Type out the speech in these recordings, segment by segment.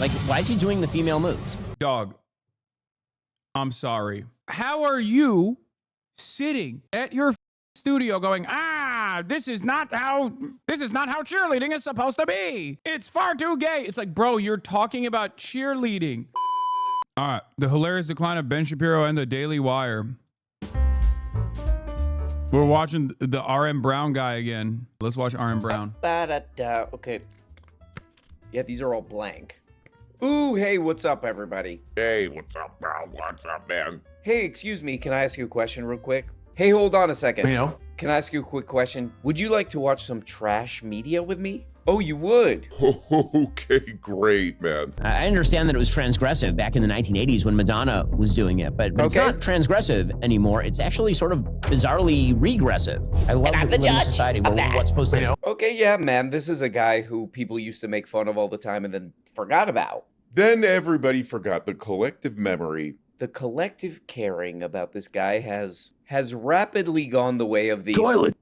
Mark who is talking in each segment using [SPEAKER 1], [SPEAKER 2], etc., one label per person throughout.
[SPEAKER 1] Like, why is he doing the female moves?
[SPEAKER 2] Dog, I'm sorry. How are you sitting at your studio going, this is not how cheerleading is supposed to be. It's far too gay. It's like, bro, you're talking about cheerleading. All right, the hilarious decline of Ben Shapiro and the Daily Wire. We're watching the RM Brown guy again. Let's watch RM Brown.
[SPEAKER 3] Okay. Yeah, these are all blank. Ooh, hey, what's up, everybody?
[SPEAKER 4] Hey, what's up, bro? What's up, man?
[SPEAKER 3] Hey, excuse me, can I ask you a question real quick? Hey, hold on a second.
[SPEAKER 5] You know?
[SPEAKER 3] Can I ask you a quick question? Would you like to watch some trash media with me? Oh, you would?
[SPEAKER 4] Okay, great, man.
[SPEAKER 1] I understand that it was transgressive back in the 1980s when Madonna was doing it, but it's not transgressive anymore. It's actually sort of bizarrely regressive. I love that we live in a society where what's supposed to know.
[SPEAKER 3] Okay, yeah, man, this is a guy who people used to make fun of all the time and then forgot about.
[SPEAKER 4] Then everybody forgot the collective memory.
[SPEAKER 3] The collective caring about this guy has rapidly gone the way of the
[SPEAKER 5] Toilet.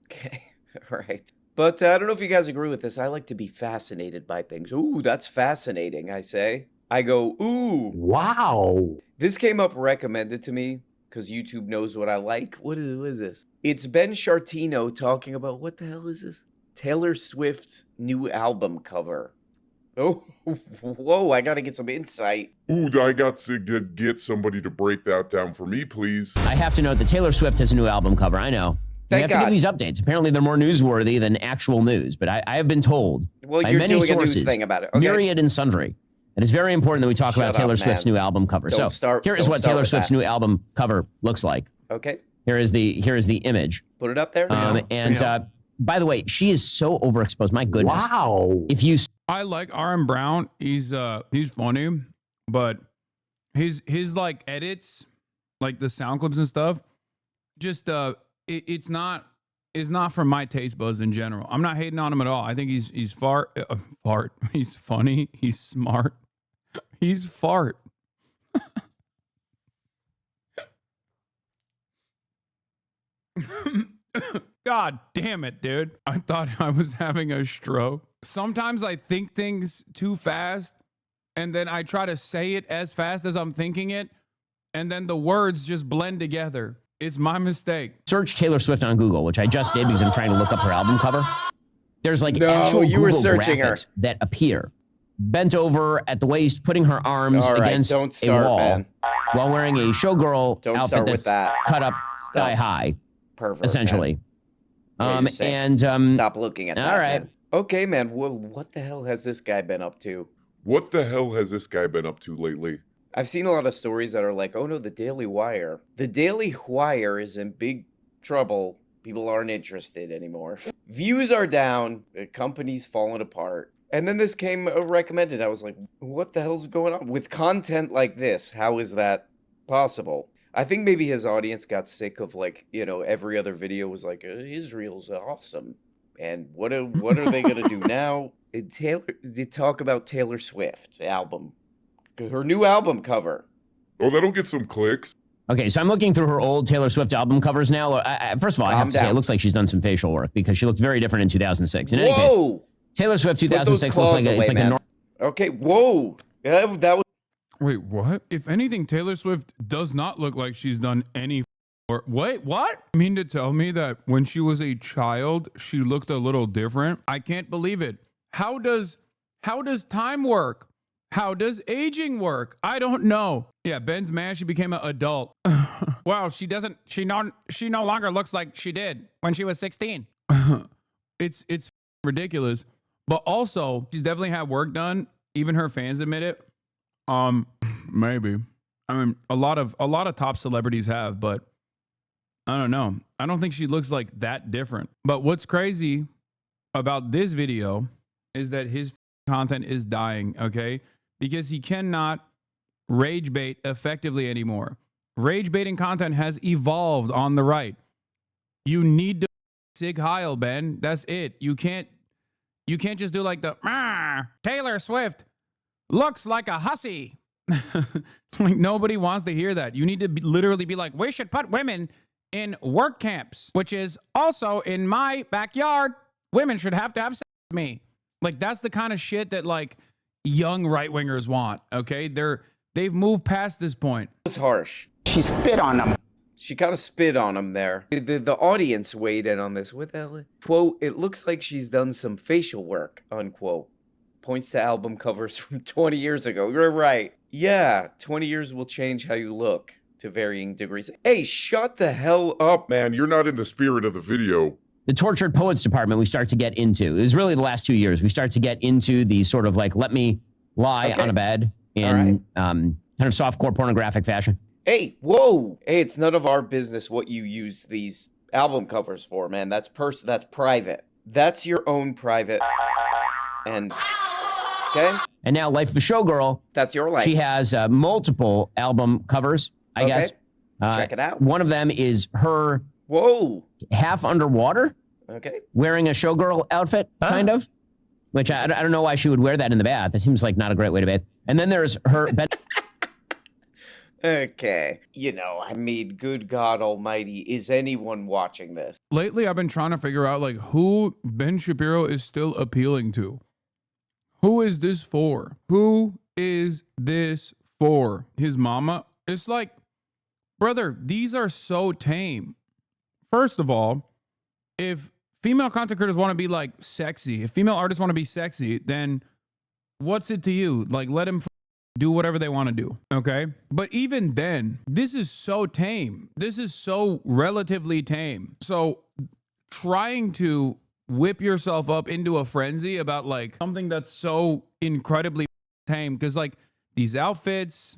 [SPEAKER 3] Okay, all right. But I don't know if you guys agree with this. I like to be fascinated by things. Ooh, that's fascinating, I say. I go, ooh.
[SPEAKER 5] Wow.
[SPEAKER 3] This came up recommended to me because YouTube knows what I like. What is this? It's Ben Shapiro talking about, what the hell is this? Taylor Swift's new album cover. Oh, whoa, I gotta get some insight.
[SPEAKER 4] Ooh, I got to get somebody to break that down for me, please.
[SPEAKER 1] I have to note that Taylor Swift has a new album cover. I know. We have to give these updates. Apparently, they're more newsworthy than actual news. But I have been told by many sources,
[SPEAKER 3] a news thing about it. Okay.
[SPEAKER 1] myriad and sundry, and it's very important that we talk about Taylor Swift's new album cover. Here is what Taylor Swift's new album cover looks like.
[SPEAKER 3] Okay.
[SPEAKER 1] Here is the image.
[SPEAKER 3] Put it up there.
[SPEAKER 1] By the way, she is so overexposed. My goodness.
[SPEAKER 5] Wow.
[SPEAKER 1] If you,
[SPEAKER 2] I like RM Brown. He's funny, but his like edits, like the sound clips and stuff, just it's not from my taste buds in general. I'm not hating on him at all. I think he's fart. He's funny. He's smart. He's fart. God damn it, dude. I thought I was having a stroke. Sometimes I think things too fast, and then I try to say it as fast as I'm thinking it, and then the words just blend together. It's my mistake.
[SPEAKER 1] Search Taylor Swift on Google, which I just did because I'm trying to look up her album cover. There's like actual Google graphics that appear. Bent over at the waist, putting her arms against a wall while wearing a showgirl outfit that's cut up sky high.
[SPEAKER 3] Perfect.
[SPEAKER 1] Essentially.
[SPEAKER 3] Stop looking at that.
[SPEAKER 1] All right.
[SPEAKER 3] Man. Okay, man. Well, what the hell has this guy been up to?
[SPEAKER 4] What the hell has this guy been up to lately?
[SPEAKER 3] I've seen a lot of stories that are like, oh no, the Daily Wire. The Daily Wire is in big trouble. People aren't interested anymore. Views are down. The company's falling apart. And then this came recommended. I was like, what the hell's going on? With content like this, how is that possible? I think maybe his audience got sick of, like, you know, every other video was like, Israel's awesome. And what are they going to do now? They talk about Taylor Swift's album. Her new album cover.
[SPEAKER 4] Oh, that'll get some clicks.
[SPEAKER 1] Okay, so I'm looking through her old Taylor Swift album covers now. First of all, I have to say, it looks like she's done some facial work because she looked very different in 2006. In any case, Taylor Swift 2006 looks like it's like a normal.
[SPEAKER 3] Okay, whoa. That was.
[SPEAKER 2] Wait, what? If anything, Taylor Swift does not look like she's done any work. Wait, what? You mean to tell me that when she was a child, she looked a little different? I can't believe it. How does time work? How does aging work? I don't know. Yeah, Ben's mad she became an adult. Wow, she no longer looks like she did when she was 16. It's ridiculous. But also, she's definitely had work done. Even her fans admit it. Maybe. I mean, a lot of top celebrities have, but I don't know. I don't think she looks like that different. But what's crazy about this video is that his content is dying, okay? Because he cannot rage bait effectively anymore. Rage baiting content has evolved on the right. You need to Sig Heil, Ben. That's it. You can't just do like the Taylor Swift looks like a hussy. Like, nobody wants to hear that. You need to literally be like, we should put women in work camps, which is also in my backyard. Women should have to have sex with me. Like, that's the kind of shit that, like, young right-wingers want, okay? They've moved past this point.
[SPEAKER 3] It's harsh.
[SPEAKER 5] She spit on them.
[SPEAKER 3] She kind of spit on him there. The audience weighed in on this. What the hell? Quote, it looks like she's done some facial work, unquote. Points to album covers from 20 years ago. You're right. Yeah, 20 years will change how you look to varying degrees. Hey, shut the hell up,
[SPEAKER 4] man. You're not in the spirit of the video.
[SPEAKER 1] The tortured poets department we start to get into. It was really the last 2 years. We start to get into the sort of like, let me lie on a bed in kind of softcore pornographic fashion.
[SPEAKER 3] Hey, whoa. Hey, it's none of our business what you use these album covers for, man. That's private. That's your own private. And, okay?
[SPEAKER 1] And now Life of a Showgirl.
[SPEAKER 3] That's your life.
[SPEAKER 1] She has multiple album covers, I guess.
[SPEAKER 3] Check it out.
[SPEAKER 1] One of them is her half underwater.
[SPEAKER 3] Okay.
[SPEAKER 1] Wearing a showgirl outfit, kind of. Which I don't know why she would wear that in the bath. It seems like not a great way to bathe. And then there's her...
[SPEAKER 3] Okay. You know, I mean, good God almighty, is anyone watching this?
[SPEAKER 2] Lately, I've been trying to figure out, like, who Ben Shapiro is still appealing to. Who is this for? Who is this for? His mama? It's like, brother, these are so tame. First of all, if female content creators want to be, like, sexy, if female artists want to be sexy, then what's it to you? Like, let them do whatever they want to do, okay? But even then, this is so tame. This is so relatively tame. So trying to whip yourself up into a frenzy about like something that's so incredibly tame, because like these outfits,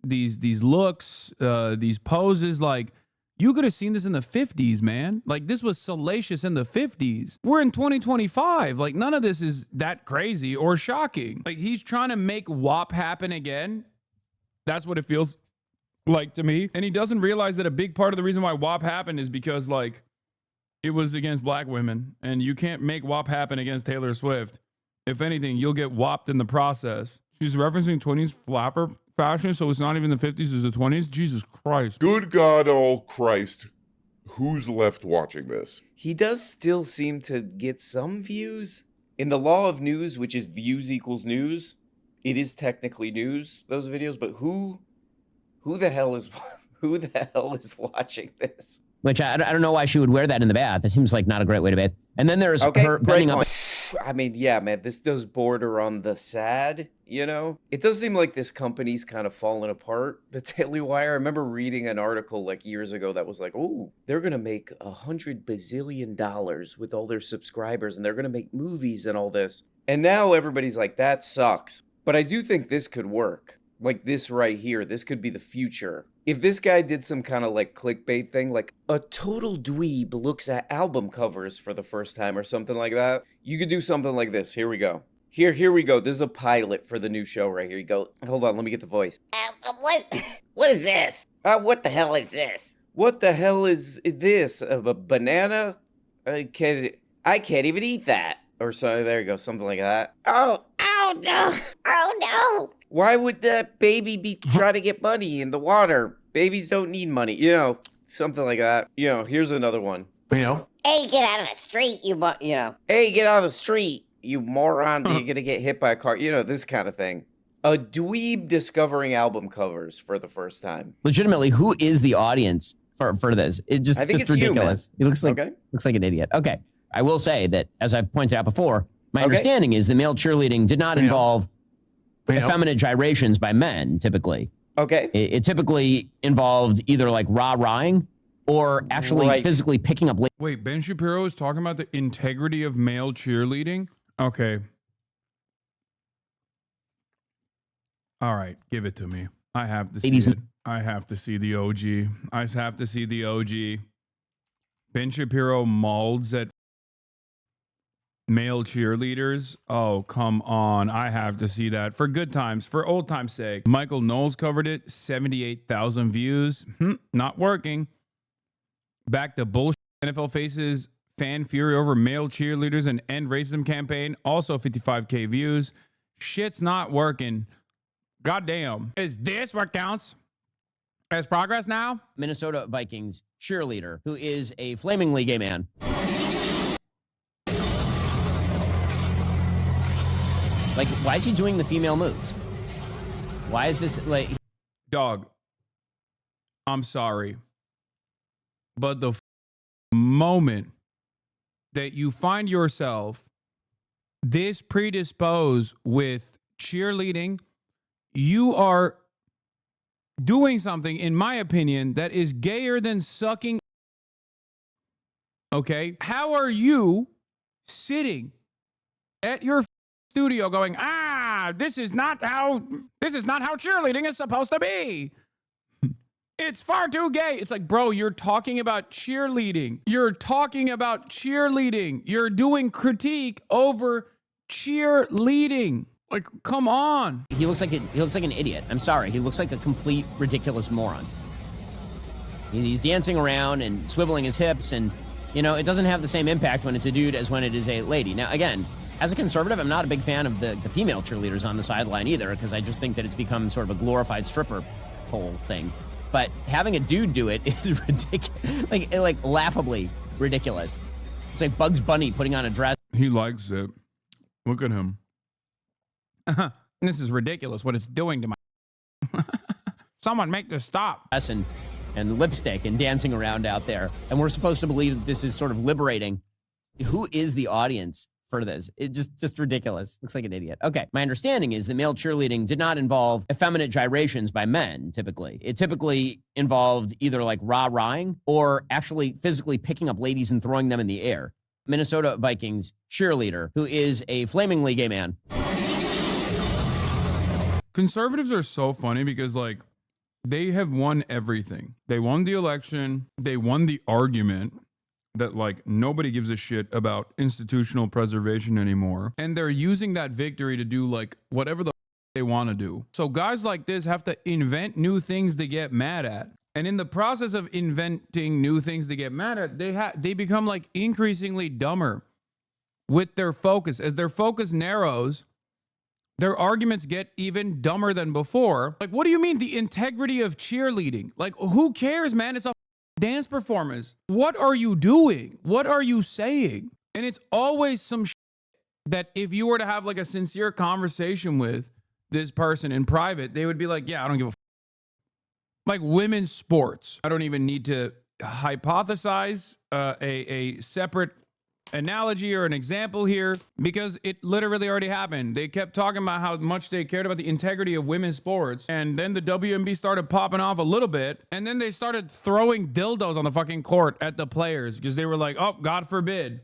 [SPEAKER 2] these looks, these poses, like you could have seen this in the 50s, man. Like this was salacious in the 50s. We're in 2025. Like none of this is that crazy or shocking. Like he's trying to make WAP happen again. That's what it feels like to me. And he doesn't realize that a big part of the reason why WAP happened is because like it was against black women, and you can't make WAP happen against Taylor Swift. If anything, you'll get WAP'd in the process. She's referencing 20s flapper fashion, so it's not even the 50s, it's the 20s. Jesus Christ.
[SPEAKER 4] Good God, all Christ. Who's left watching this?
[SPEAKER 3] He does still seem to get some views. In the law of news, which is views equals news, it is technically news, those videos, but who the hell is watching this?
[SPEAKER 1] Which I don't know why she would wear that in the bath. It seems like not a great way to bathe. And then there's her bending up.
[SPEAKER 3] I mean, yeah, man, this does border on the sad, you know? It does seem like this company's kind of falling apart, the Daily Wire. I remember reading an article like years ago that was like, oh, they're going to make $100 bazillion with all their subscribers, and they're going to make movies and all this. And now everybody's like, that sucks. But I do think this could work. Like this right here, this could be the future. If this guy did some kind of like clickbait thing, like a total dweeb looks at album covers for the first time or something like that, you could do something like this. Here we go. Here we go. This is a pilot for the new show right here. You go. Hold on, let me get the voice.
[SPEAKER 5] What is this? What the hell is this?
[SPEAKER 3] What the hell is this? A banana? I can't even eat that. Or so. There you go. Something like that.
[SPEAKER 5] Oh no! Oh no!
[SPEAKER 3] Why would that baby be trying to get money in the water? Babies don't need money, you know, something like that. You know, here's another one.
[SPEAKER 1] You know?
[SPEAKER 5] Hey, get out of the street, you know.
[SPEAKER 3] Hey, get out of the street, you morons. You're gonna get hit by a car. You know, this kind of thing. A dweeb discovering album covers for the first time.
[SPEAKER 1] Legitimately, who is the audience for this? It just ridiculous. He looks like an idiot. Okay. I will say that, as I've pointed out before, my understanding is that male cheerleading did not involve effeminate gyrations by men, typically.
[SPEAKER 3] Okay.
[SPEAKER 1] It typically involved either like rah-rahing or actually physically picking up...
[SPEAKER 2] Wait, Ben Shapiro is talking about the integrity of male cheerleading? Okay. All right, give it to me. I have to see it. I have to see the OG. I have to see the OG. Ben Shapiro molds at male cheerleaders. Oh, come on. I have to see that. For good times, for old time's sake. Michael Knowles covered it. 78,000 views. Not working. Back to bullshit. NFL faces fan fury over male cheerleaders and end racism campaign. Also 55K views. Shit's not working. Goddamn. Is this what counts as progress now?
[SPEAKER 1] Minnesota Vikings cheerleader who is a flamingly gay man. Like Like, why is he doing the female moves? Why is this like...
[SPEAKER 2] Dog, I'm sorry. But the moment that you find yourself this predisposed with cheerleading, you are doing something, in my opinion, that is gayer than sucking. Okay? How are you sitting at your studio going, this is not how cheerleading is supposed to be. It's far too gay. It's like, bro, you're talking about cheerleading. You're talking about cheerleading. You're doing critique over cheerleading. Like, come on.
[SPEAKER 1] He looks like an idiot. I'm sorry. He looks like a complete ridiculous moron. He's dancing around and swiveling his hips, and you know, it doesn't have the same impact when it's a dude as when it is a lady. Now, again, as a conservative, I'm not a big fan of the female cheerleaders on the sideline either, because I just think that it's become sort of a glorified stripper pole thing. But having a dude do it is ridiculous, like laughably ridiculous. It's like Bugs Bunny putting on a dress.
[SPEAKER 2] He likes it. Look at him. This is ridiculous what it's doing to my... Someone make this stop.
[SPEAKER 1] And lipstick and dancing around out there. And we're supposed to believe that this is sort of liberating. Who is the audience for this? It just ridiculous. Looks like an idiot. Okay. My understanding is that male cheerleading did not involve effeminate gyrations by men, typically. It typically involved either like rah-rahing or actually physically picking up ladies and throwing them in the air. Minnesota Vikings cheerleader, who is a flamingly gay man.
[SPEAKER 2] Conservatives are so funny because, like, they have won everything. They won the election. They won the argument that, like, nobody gives a shit about institutional preservation anymore. And they're using that victory to do, like, whatever the they want to do. So guys like this have to invent new things to get mad at. And in the process of inventing new things to get mad at, they become, like, increasingly dumber with their focus. As their focus narrows, their arguments get even dumber than before. Like, what do you mean the integrity of cheerleading? Like, who cares, man? It's a dance performance. What are you doing? What are you saying? And it's always some shit that if you were to have like a sincere conversation with this person in private, they would be like, yeah, I don't give a like women's sports. I don't even need to hypothesize a separate analogy or an example here because it literally already happened. They kept talking about how much they cared about the integrity of women's sports, and then the WNBA started popping off a little bit, and then they started throwing dildos on the fucking court at the players because they were like, oh, God forbid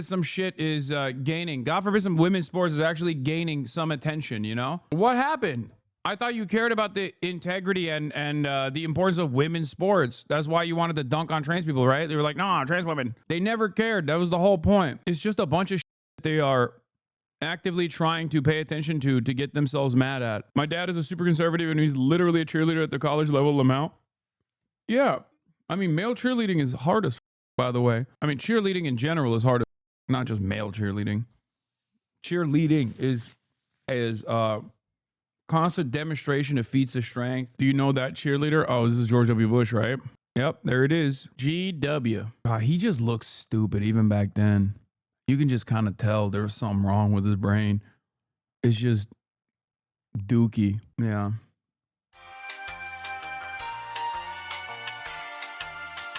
[SPEAKER 2] some shit is gaining. God forbid some women's sports is actually gaining some attention, you know? What happened? I thought you cared about the integrity and the importance of women's sports. That's why you wanted to dunk on trans people, right? They were like, nah, trans women. They never cared. That was the whole point. It's just a bunch of shit they are actively trying to pay attention to get themselves mad at. My dad is a super conservative and he's literally a cheerleader at the college level amount. Yeah. I mean, male cheerleading is hard as by the way. I mean, cheerleading in general is hard as not just male cheerleading. Cheerleading is constant demonstration of feats of strength. Do you know that cheerleader? Oh, this is George W. Bush, right? Yep, there it is. GW. God, he just looks stupid even back then. You can just kind of tell there was something wrong with his brain. It's just dookie. Yeah.